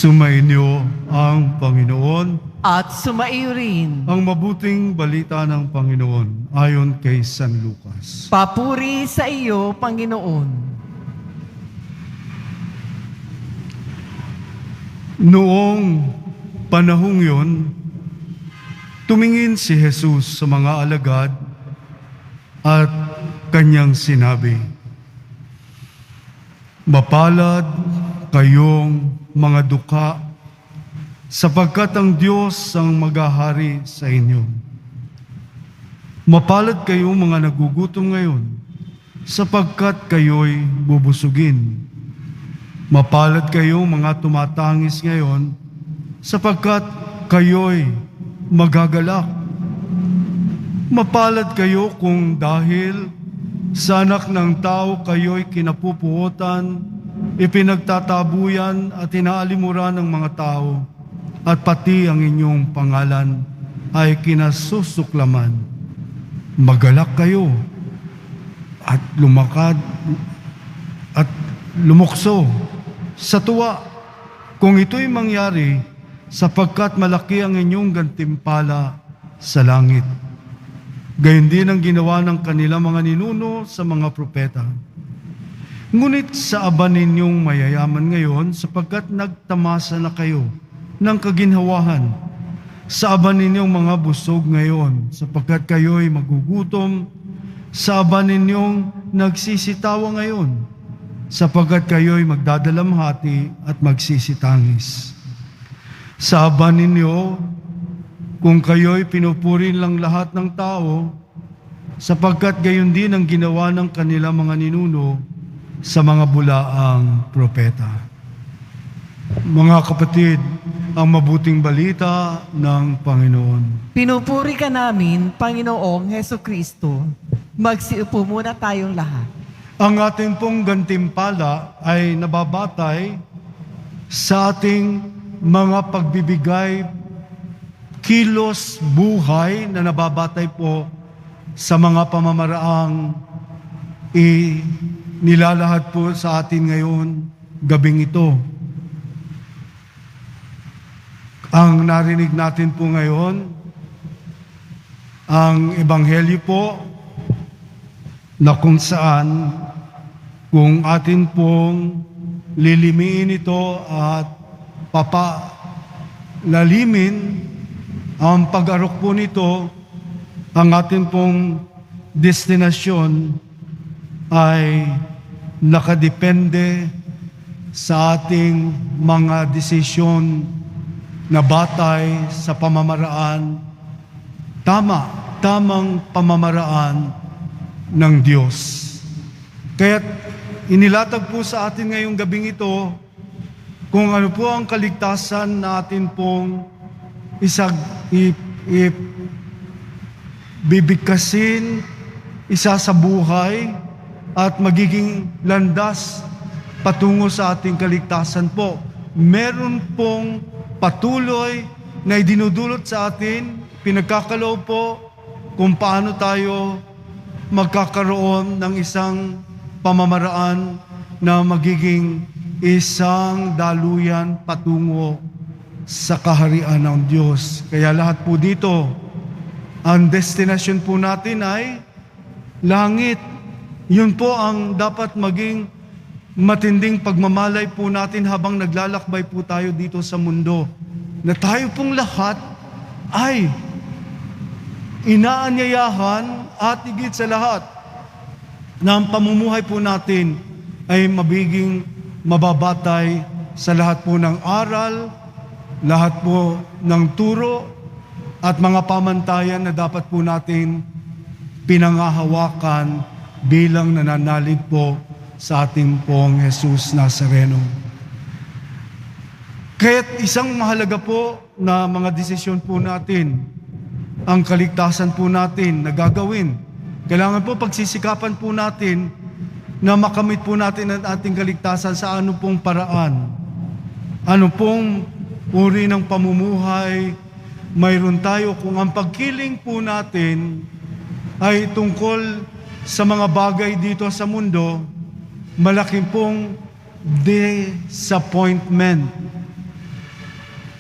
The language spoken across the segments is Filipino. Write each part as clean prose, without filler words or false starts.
Sumainyo ang Panginoon. At sumaiyo rin. Ang mabuting balita ng Panginoon ayon kay San Lucas. Papuri sa iyo, Panginoon. Noong panahong yun, tumingin si Jesus sa mga alagad at kanyang sinabi, "Mapalad kayong mga duka, sapagkat ang Diyos ang maghahari sa inyo. Mapalad kayong mga nagugutom ngayon, sapagkat kayo'y bubusugin. Mapalad kayong mga tumatangis ngayon, sapagkat kayo'y magagalak. Mapalad kayo kung dahil sa Anak ng Tao kayo'y kinapupuotan, ipinagtatabuyan at inaalimuran ng mga tao, at pati ang inyong pangalan ay kinasusuklaman. Magalak kayo at lumakad at lumukso sa tuwa kung ito'y mangyari, sapagkat malaki ang inyong gantimpala sa langit. Gayon din ang ginawa ng kanilang mga ninuno sa mga propeta. Ngunit sa aba ninyong mayayaman ngayon, sapagkat nagtamasa na kayo ng kaginhawahan. Sa aba ninyong mga busog ngayon, sapagkat kayo'y magugutom. Sa aba ninyong nagsisitawa ngayon, sapagkat kayo'y magdadalamhati at magsisitangis. Sa aba ninyo, kung kayo'y pinupuri lang lahat ng tao, sapagkat gayon din ang ginawa ng kanilang mga ninuno sa mga bulaang propeta." Mga kapatid, ang mabuting balita ng Panginoon. Pinupuri ka namin, Panginoong Hesukristo. Magsiupo muna tayong lahat. Ang ating pong gantimpala ay nababatay sa ating mga pagbibigay, kilos buhay na nababatay po sa mga pamamaraang nilalahad po sa atin ngayon, gabing ito. Ang narinig natin po ngayon, ang Ebanghelyo po, na kung saan, kung atin pong lilimiin ito at papalalimin ang pag-arok po nito, ang atin pong destinasyon ay nakadepende sa ating mga desisyon na batay sa pamamaraan, tamang pamamaraan ng Diyos. Kaya't inilatag po sa atin ngayong gabing ito kung ano po ang kaligtasan na atin pong bibigkasin, isa sa buhay, at magiging landas patungo sa ating kaligtasan po. Meron pong patuloy na idinudulot sa atin, pinagkakaloob po kung paano tayo magkakaroon ng isang pamamaraan na magiging isang daluyan patungo sa kaharian ng Diyos. Kaya lahat po dito, ang destinasyon po natin ay langit. Yun po ang dapat maging matinding pagmamalay po natin habang naglalakbay po tayo dito sa mundo. Na tayo pong lahat ay inaanyayahan at higit sa lahat na ang pamumuhay po natin ay mabiging mababatay sa lahat po ng aral, lahat po ng turo at mga pamantayan na dapat po natin pinangahawakan bilang nananalig po sa ating pong Jesus Nazareno. Kaya't isang mahalaga po na mga desisyon po natin, ang kaligtasan po natin na gagawin. Kailangan po pagsisikapan po natin na makamit po natin ang ating kaligtasan sa ano pong paraan. Ano pong uri ng pamumuhay mayroon tayo kung ang pagkiling po natin ay tungkol sa mga bagay dito sa mundo, malaking pong disappointment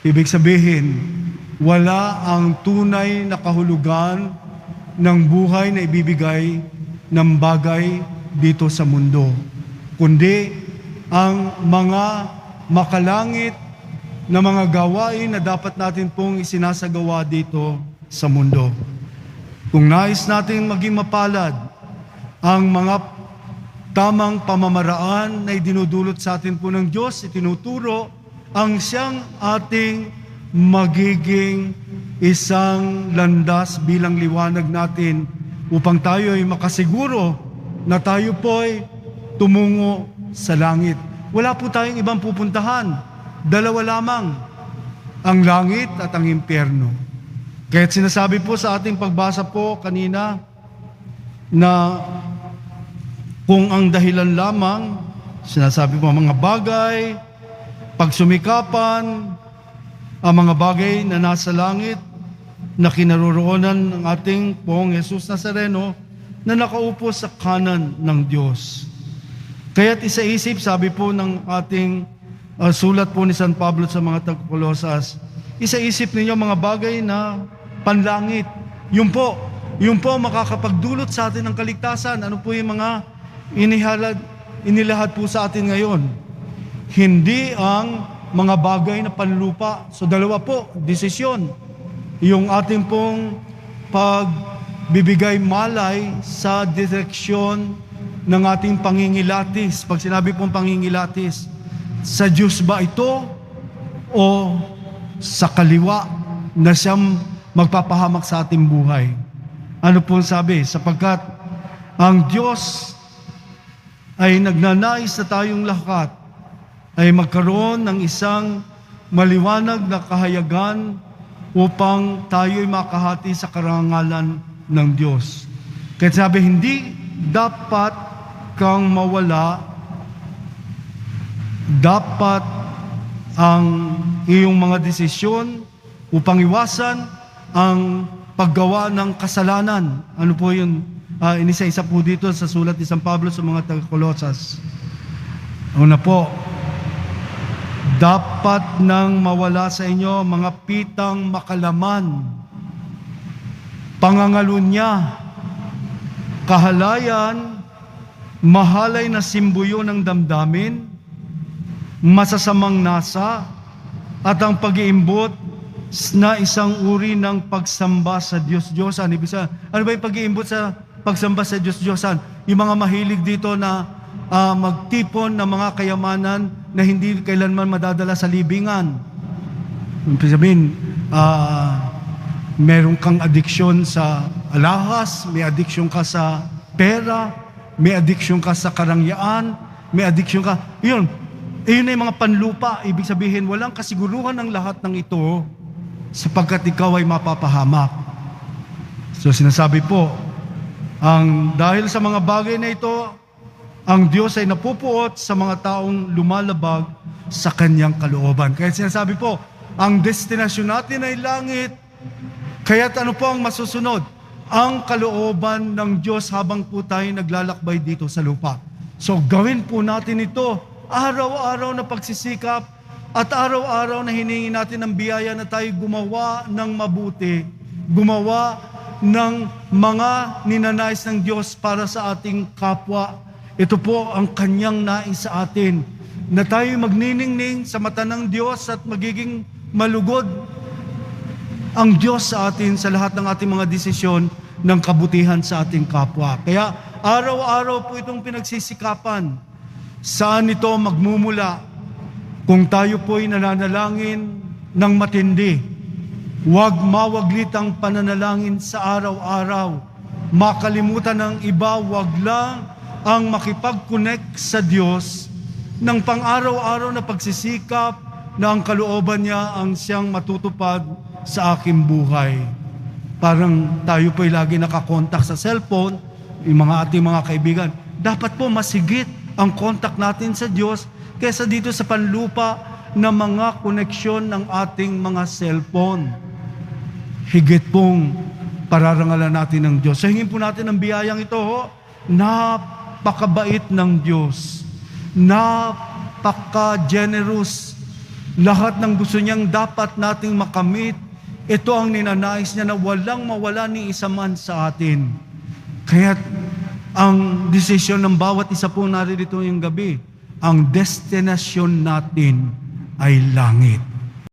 Ibig sabihin, wala ang tunay na kahulugan ng buhay na ibibigay ng bagay dito sa mundo, kundi ang mga makalangit na mga gawain na dapat natin pong isinasagawa dito sa mundo. Kung nais natin maging mapalad, ang mga tamang pamamaraan na idinudulot sa atin po ng Diyos, itinuturo ang siyang ating magiging isang landas bilang liwanag natin upang tayo ay makasiguro na tayo po ay tumungo sa langit. Wala po tayong ibang pupuntahan. Dalawa lamang, ang langit at ang impyerno. Kaya't sinasabi po sa ating pagbasa po kanina na kung ang dahilan lamang, sinasabi po mga bagay, pagsumikapan, ang mga bagay na nasa langit, na kinaroroonan ng ating Poong Jesus Nazareno na nakaupo sa kanan ng Diyos. Kaya't isaisip, sabi po ng ating sulat po ni San Pablo sa mga taga-Kolosas, isaisip ninyo mga bagay na panlangit. Yun po makakapagdulot sa atin ng kaligtasan. Ano po yung mga inilahad po sa atin ngayon? Hindi ang mga bagay na panlupa. So dalawa po, desisyon. Yung ating pong pagbibigay malay sa direksyon ng ating pangingilatis. Pag sinabi pong pangingilatis, sa Diyos ba ito o sa kaliwa na siyang magpapahamak sa ating buhay? Ano pong sabi? Sapagkat ang Diyos ay nagnanais na tayong lahat ay magkaroon ng isang maliwanag na kahayagan upang tayo'y makahati sa karangalan ng Diyos. Kaya sabi, hindi dapat kang mawala, dapat ang iyong mga desisyon upang iwasan ang paggawa ng kasalanan. Ano po yun? Inisa-isa po dito sa sulat ni San Pablo sa mga taga-Kolosas. Una po, dapat nang mawala sa inyo mga pitang makalaman, pangangalunya, kahalayan, mahalay na simbuyo ng damdamin, masasamang nasa, at ang pag-iimbot na isang uri ng pagsamba sa Diyos-Diyosan. Ano ba yung pag-iimbot sa pagsamba sa Diyos-Diyosan? Yung mga mahilig dito na magtipon ng mga kayamanan na hindi kailanman madadala sa libingan. Ibig sabihin, meron kang adiksyon sa alahas, may adiksyon ka sa pera, may adiksyon ka sa karangyaan, may adiksyon ka. Yun na yung mga panlupa. Ibig sabihin, walang kasiguruhan ng lahat ng ito sapagkat ikaw ay mapapahamak. So sinasabi po, dahil sa mga bagay na ito, ang Diyos ay napupuot sa mga taong lumalabag sa kanyang kalooban. Kaya sinasabi po, ang destinasyon natin ay langit. Kaya't ano po ang masusunod? Ang kalooban ng Diyos habang po tayo naglalakbay dito sa lupa. So gawin po natin ito, araw-araw na pagsisikap at araw-araw na hiningi natin ang biyaya na tayo gumawa ng mabuti, gumawa ng mga ninanais ng Diyos para sa ating kapwa. Ito po ang kanyang nais sa atin, na tayo magniningning sa mata ng Diyos at magiging malugod ang Diyos sa atin sa lahat ng ating mga desisyon ng kabutihan sa ating kapwa. Kaya araw-araw po itong pinagsisikapan. Saan ito magmumula? Kung tayo po'y nananalangin ng matindi, huwag mawaglit ang pananalangin sa araw-araw. Makalimutan ng iba, huwag lang ang makipag-connect sa Diyos ng pang-araw-araw na pagsisikap na ang kalooban niya ang siyang matutupad sa aking buhay. Parang tayo po'y lagi nakakontak sa cellphone, yung ating mga kaibigan. Dapat po masigit ang contact natin sa Diyos kaysa dito sa panlupa na mga koneksyon ng ating mga cellphone. Higit pong pararangalan natin ng Diyos. So hingin po natin ang biyayang ito, napakabait ng Diyos, napaka-generous Lahat ng gusto niyang dapat nating makamit, ito ang ninanais niya na walang mawala ni isa man sa atin. Kaya ang desisyon ng bawat isa po narito yung gabi, ang destinasyon natin ay langit.